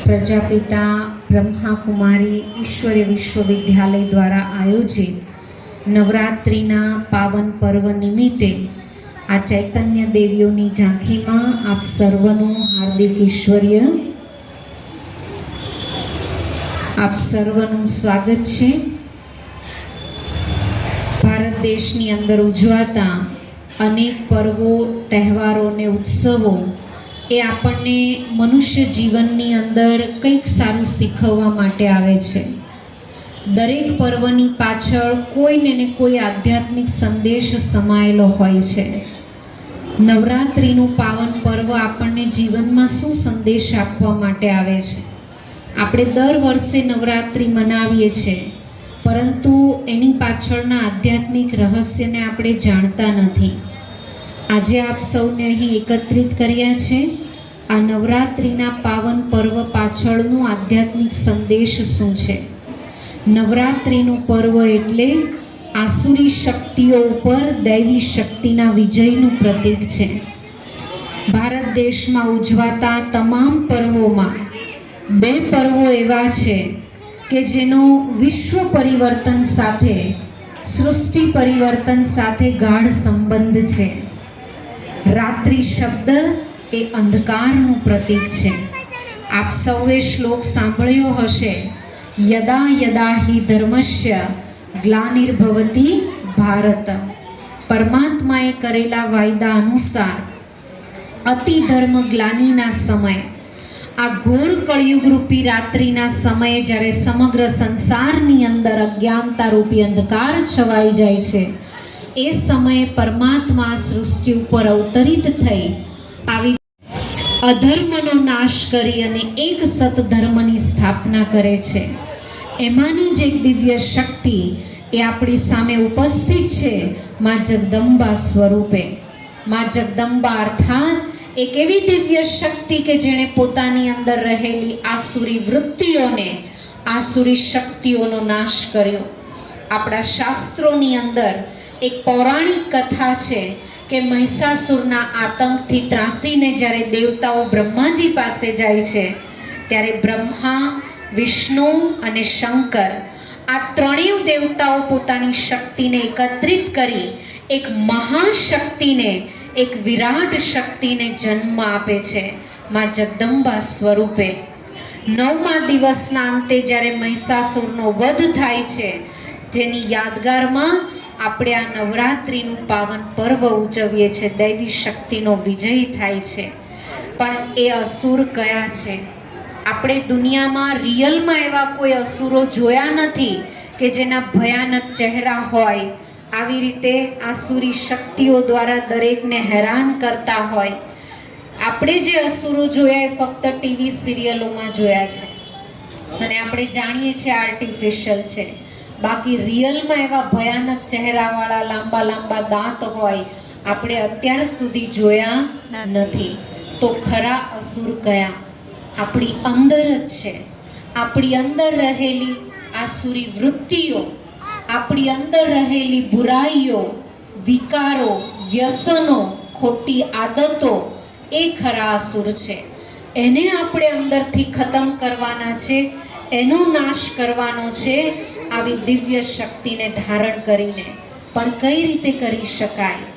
પ્રજાપિતા બ્રહ્માકુમારી ઈશ્વરીય વિશ્વવિદ્યાલય દ્વારા આયોજિત નવરાત્રિના પાવન પર્વ નિમિત્તે આ ચૈતન્ય દેવીઓની ઝાંખીમાં આપ સર્વનું હાર્દિક ઈશ્વરીય આપ સર્વનું સ્વાગત છે. ભારત દેશની અંદર ઉજવાતા અનેક પર્વો, તહેવારો અને ઉત્સવો એ આપણને મનુષ્ય જીવનની અંદર કંઈક સારું શીખવવા માટે આવે છે. દરેક પર્વની પાછળ કોઈને ને કોઈ આધ્યાત્મિક સંદેશ સમાયેલો હોય છે. નવરાત્રિનું પાવન પર્વ આપણને જીવનમાં શું સંદેશ આપવા માટે આવે છે? આપણે દર વર્ષે નવરાત્રિ મનાવીએ છીએ, પરંતુ એની પાછળના આધ્યાત્મિક રહસ્યને આપણે જાણતા નથી. આજે આપ સૌને અહીં એકત્રિત કર્યા છે. આ નવરાત્રિના પાવન પર્વ પાછળનું આધ્યાત્મિક સંદેશ શું છે? નવરાત્રિનું પર્વ એટલે આસુરી શક્તિઓ ઉપર દૈવી શક્તિના વિજયનું પ્રતીક છે. ભારત દેશમાં ઉજવાતા તમામ પર્વોમાં બે પર્વો એવા છે કે જેનો વિશ્વ પરિવર્તન સાથે, સૃષ્ટિ પરિવર્તન સાથે ગાઢ સંબંધ છે. રાત્રિ શબ્દ એ અંધકારનું પ્રતીક છે. આપ સૌએ શ્લોક સાંભળ્યો હશે, યદા યદા હિ ધર્મસ્ય ગ્લાનિર્ભવતી ભારત. પરમાત્માએ કરેલા વાયદા અનુસાર અતિ ધર્મ ગ્લાનિના સમય, આ ઘોર કળયુગ રૂપી રાત્રિના સમયે જ્યારે સમગ્ર સંસારની અંદર અજ્ઞાનતા રૂપી અંધકાર છવાઈ જાય છે, એ સમયે પરમાત્મા સૃષ્ટિ ઉપર અવતરિત થઈ આવી અધર્મનો નાશ કરી અને એક સતધર્મની સ્થાપના કરે છે. એમાંની જ એક દિવ્ય શક્તિ એ આપણી સામે ઉપસ્થિત છે, માં જગદંબા સ્વરૂપે. માં જગદંબા અર્થાત એક એવી દિવ્ય શક્તિ કે જેણે પોતાની અંદર રહેલી આસુરી વૃત્તિઓને, આસુરી શક્તિઓનો નાશ કર્યો. આપણા શાસ્ત્રોની અંદર એક પૌરાણિક કથા છે કે મહિષાસુરના આતંકથી ત્રાસીને જ્યારે દેવતાઓ બ્રહ્માજી પાસે જાય છે, ત્યારે બ્રહ્મા, વિષ્ણુ અને શંકર, આ ત્રણેય દેવતાઓ પોતાની શક્તિને એકત્રિત કરી એક મહાશક્તિને, એક વિરાટ શક્તિને જન્મ આપે છે, માં જગદંબા સ્વરૂપે. 9મા દિવસના અંતે જ્યારે મહિષાસુરનો વધ થાય છે, જેની યાદગારમાં આપણે આ નવરાત્રિનું પાવન પર્વ ઉજવીએ છીએ. દૈવી શક્તિનો વિજય થાય છે. પણ એ અસુર કયા છે? આપણે દુનિયામાં રિયલમાં એવા કોઈ અસુરો જોયા નથી કે જેના ભયાનક ચહેરા હોય, આવી રીતે આસુરી શક્તિઓ દ્વારા દરેકને હેરાન કરતા હોય. આપણે જે અસુરો જોયા એ ફક્ત ટીવી સિરિયલોમાં જોયા છે અને આપણે જાણીએ છીએ આર્ટિફિશિયલ છે. બાકી રિયલમાં એવા ભયાનક ચહેરાવાળા, લાંબા લાંબા દાંત હોય, આપણે અત્યાર સુધી જોયા નથી. તો ખરા અસુર કયા? આપણી અંદર જ છે. આપણી અંદર રહેલી આસુરી વૃત્તિઓ, આપણી અંદર રહેલી બુરાઈઓ, વિકારો, વ્યસનો, ખોટી આદતો, એ ખરા અસુર છે. એને આપણે અંદરથી ખતમ કરવાના છે, એનો નાશ કરવાનો છે, આવી દિવ્ય શક્તિને ધારણ કરીને. પણ કઈ રીતે કરી શકાય?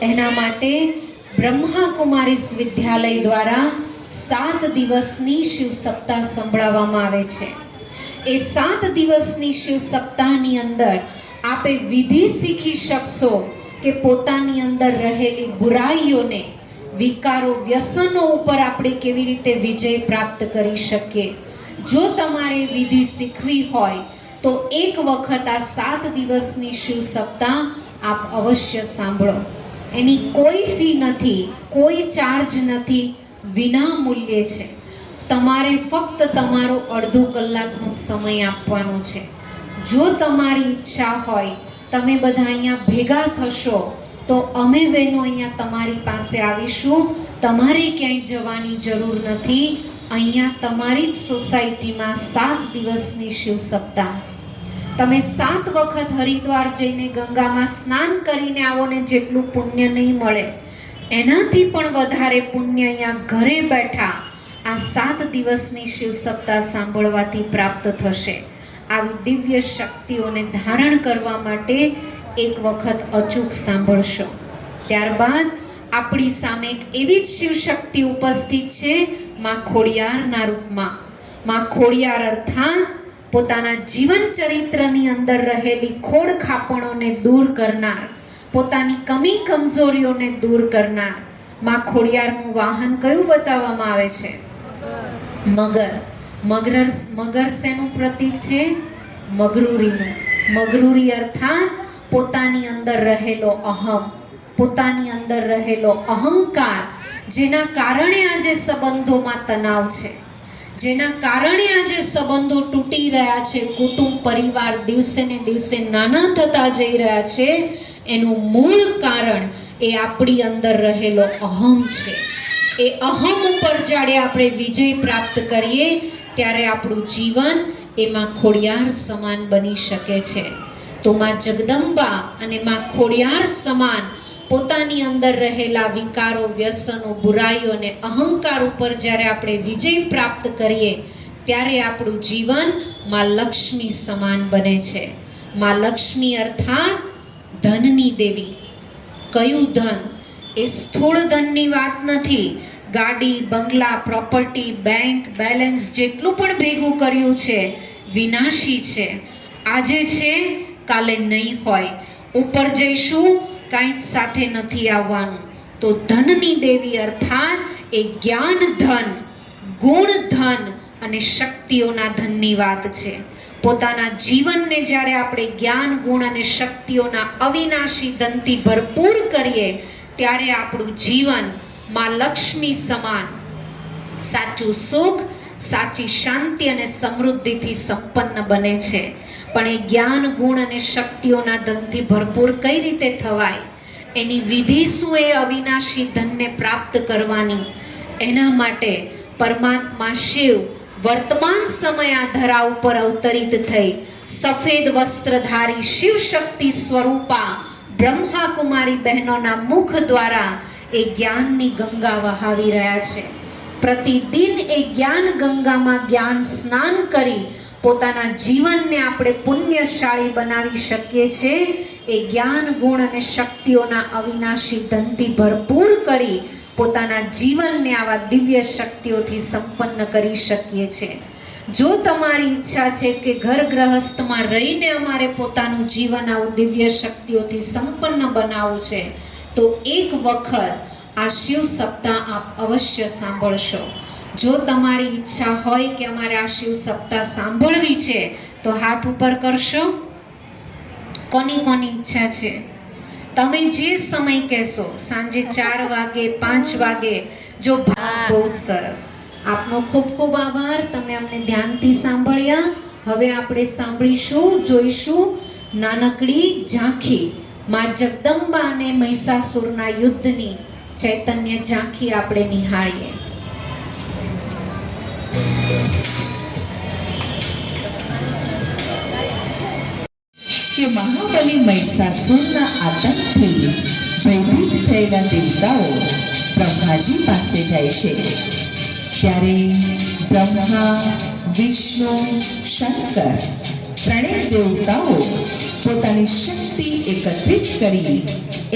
એના માટે બ્રહ્માકુમારી વિદ્યાલય દ્વારા 7 દિવસની શિવ સપ્તાહ સંભળાવવામાં આવે છે. એ 7 દિવસની શિવ સપ્તાહની અંદર આપે વિધિ શીખી શકશો કે પોતાની અંદર રહેલી બુરાઈઓને, વિકારો, વ્યસનો ઉપર આપણે કેવી રીતે વિજય પ્રાપ્ત કરી શકીએ. જો તમારે વિધિ શીખવી હોય તો એક વખત આ 7 દિવસની શિવ સપ્તાહ આપ અવશ્ય સાંભળો. એની કોઈ ફી નથી, કોઈ ચાર્જ નથી, વિના મૂલ્યે છે. તમારે ફક્ત તમારો અડધો કલાકનો સમય આપવાનો છે. જો તમારી ઈચ્છા હોય, તમે બધા અહીંયા ભેગા થશો તો અમે બહેનો અહીંયા તમારી પાસે આવીશું. તમારે ક્યાંય જવાની જરૂર નથી. અહીંયા તમારી જ સોસાયટીમાં 7 દિવસની શિવ સપ્તાહ. તમે 7 વખત હરિદ્વાર જઈને ગંગામાં સ્નાન કરીને આવો ને જેટલું પુણ્ય નહીં મળે, એનાથી પણ વધારે પુણ્ય અહીંયા ઘરે બેઠા આ 7 દિવસની શિવ સપ્તાહ સાંભળવાથી પ્રાપ્ત થશે. આવી દિવ્ય શક્તિઓને ધારણ કરવા માટે એક વખત અચૂક સાંભળશો. ત્યારબાદ આપણી સામે એક એવી જ શિવ શક્તિ ઉપસ્થિત છે, માં ખોડિયારના રૂપમાં. માં ખોડિયાર અર્થાત પોતાના જીવન ચરિત્રની અંદર રહેલી ખોડ ખાપણોને દૂર કરનાર, પોતાની કમી કમજોરીઓને દૂર કરનાર. માં ખોડિયારનું વાહન કયું બતાવવામાં આવે છે? મગર. મગર શેનું પ્રતીક છે? મગરૂરીનું. મગરૂરી અર્થાત પોતાની અંદર રહેલો અહમ, પોતાની અંદર રહેલો અહંકાર, જેના કારણે આજે સંબંધોમાં તણાવ છે, જેના કારણે આજે સંબંધો તૂટી રહ્યા છે, કુટુંબ પરિવાર દિવસે ને દિવસે નાના થતા જઈ રહ્યા છે. એનું મૂળ કારણ એ આપણી અંદર રહેલો અહમ છે. એ અહમ ઉપર જ્યારે આપણે વિજય પ્રાપ્ત કરીએ ત્યારે આપણું જીવન એમાં ખોડિયાર સમાન બની શકે છે. તો માં જગદંબા અને માં ખોડિયાર સમાન પોતાની અંદર રહેલા વિકારો, વ્યસનો, બુરાઈઓ અને અહંકાર ઉપર જ્યારે આપણે વિજય પ્રાપ્ત કરીએ ત્યારે આપણું જીવન માં લક્ષ્મી સમાન બને છે. માં લક્ષ્મી અર્થાત ધનની દેવી. કયું ધન? એ સ્થૂળ ધનની વાત નથી. ગાડી, બંગલા, પ્રોપર્ટી, બેંક બેલેન્સ જેટલું પણ ભેગું કર્યું છે વિનાશી છે. આજે છે, કાલે નહીં હોય. ઉપર જઈશું, કાંઈ જ સાથે નથી આવવાનું. તો ધનની દેવી અર્થાત એ જ્ઞાન ધન, ગુણ ધન અને શક્તિઓના ધનની વાત છે. પોતાના જીવનને જ્યારે આપણે જ્ઞાન, ગુણ અને શક્તિઓના અવિનાશી ધનથી ભરપૂર કરીએ ત્યારે આપણું જીવન માં લક્ષ્મી સમાન સાચું સુખ, સાચી શાંતિ અને સમૃદ્ધિથી સંપન્ન બને છે. પણ એ જ્ઞાન, ગુણ અને શક્તિઓના ધનથી ભરપૂર કઈ રીતે થવાય? એની વિધિ શું? એ અવિનાશી ધનને પ્રાપ્ત કરવાની. એના માટે પરમાત્મા શિવ વર્તમાન સમય આ ધરા ઉપર અવતરિત થઈ સફેદ વસ્ત્રધારી શિવ શક્તિ સ્વરૂપા બ્રહ્મા કુમારી બહેનોના મુખ દ્વારા એ જ્ઞાનની ગંગા વહાવી રહ્યા છે. પ્રતિદિન એ જ્ઞાન ગંગામાં જ્ઞાન સ્નાન કરી પોતાના જીવનને આપણે પુણ્યશાળી બનાવી શકીએ છીએ. એ જ્ઞાન, ગુણ અને શક્તિઓના અવિનાશી ધનથી ભરપૂર કરી પોતાના જીવનને આવા દિવ્ય શક્તિઓથી સંપન્ન કરી શકીએ છીએ. જો તમારી ઈચ્છા છે કે ઘર ગ્રહસ્થમાં રહીને અમારે પોતાનું જીવન આવું દિવ્ય શક્તિઓથી સંપન્ન બનાવવું છે તો એક વખત આ શિવ સપ્તાહ આપ અવશ્ય સાંભળશો. જો તમારી ઈચ્છા હોય કે અમારે આ શિવ સપ્તાહ સાંભળવી છે તો હાથ ઉપર કરશો. કોની કોની ઈચ્છા છે? તમે જે સમય કહેશો, સાંજે 4 વાગે, 5 વાગે. જો બહુ જ સરસ. આપનો ખૂબ ખૂબ આભાર. તમે અમને ધ્યાનથી સાંભળ્યા. હવે આપણે સાંભળીશું, જોઈશું નાનકડી ઝાંખી માં જગદંબા અને મહિષાસુરના યુદ્ધની ચૈતન્ય ઝાંખી આપણે નિહાળીએ. કે મહાબલી મહિષાસુરના આતંકથી ભયભીત થયેલા દેવતાઓ બ્રહ્માજી પાસે જાય છે. ત્યારે બ્રહ્મા, વિષ્ણુ, શંકર ત્રણેય દેવતાઓ પોતાની શક્તિ એકત્રિત કરી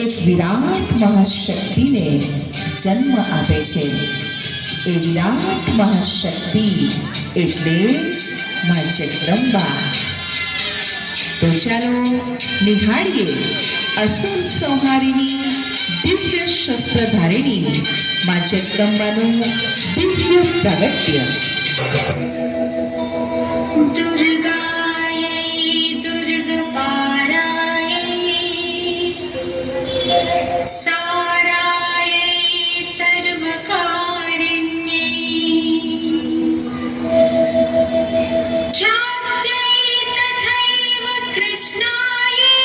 એક વિરાટ મહાશક્તિને જન્મ આપે છે. એ વિરાટ મહાશક્તિ એટલે જ મા જગદંબા. તો ચાલો નિહાળીએ અસુર સંહારીની દિવ્ય શસ્ત્રધારિણી મા જગદંબાનું દિવ્ય પ્રાગટ્ય. दुर्गायै दुर्गपारायै सारायै सर्वकारिण्यै ख्यात्यै तथैव कृष्णायै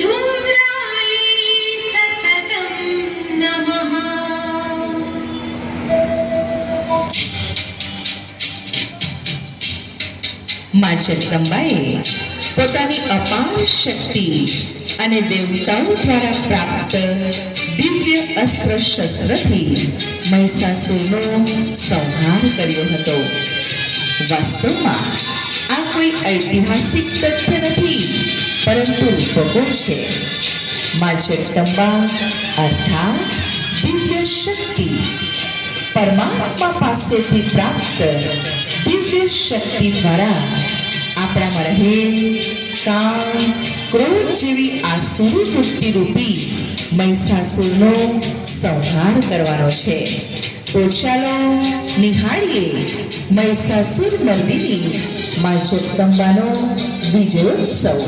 धूम्रायै सततं नमः. મા જગદંબાએ પોતાની અપાર શક્તિ અને દેવતાઓ દ્વારા પ્રાપ્ત દિવ્ય અસ્ત્ર શસ્ત્રથી મહિષાસુરનો સંહાર કર્યો હતો. વાસ્તવમાં આ કોઈ ઐતિહાસિક તથ્ય નથી, પરંતુ રૂપકો છે. મા જગદંબા અર્થાત દિવ્ય શક્તિ, પરમાત્મા પાસેથી પ્રાપ્ત દિવ્ય શક્તિ દ્વારા આપણામાં રહેલ કામ, ક્રોધ જેવી આસુરી વૃત્તિ રૂપી મહિષાસુરનો સંહાર કરવાનો છે. તો ચાલો નિહાળીએ મહિષાસુર મર્દિની મા જગદંબાનો વિજયોત્સવ.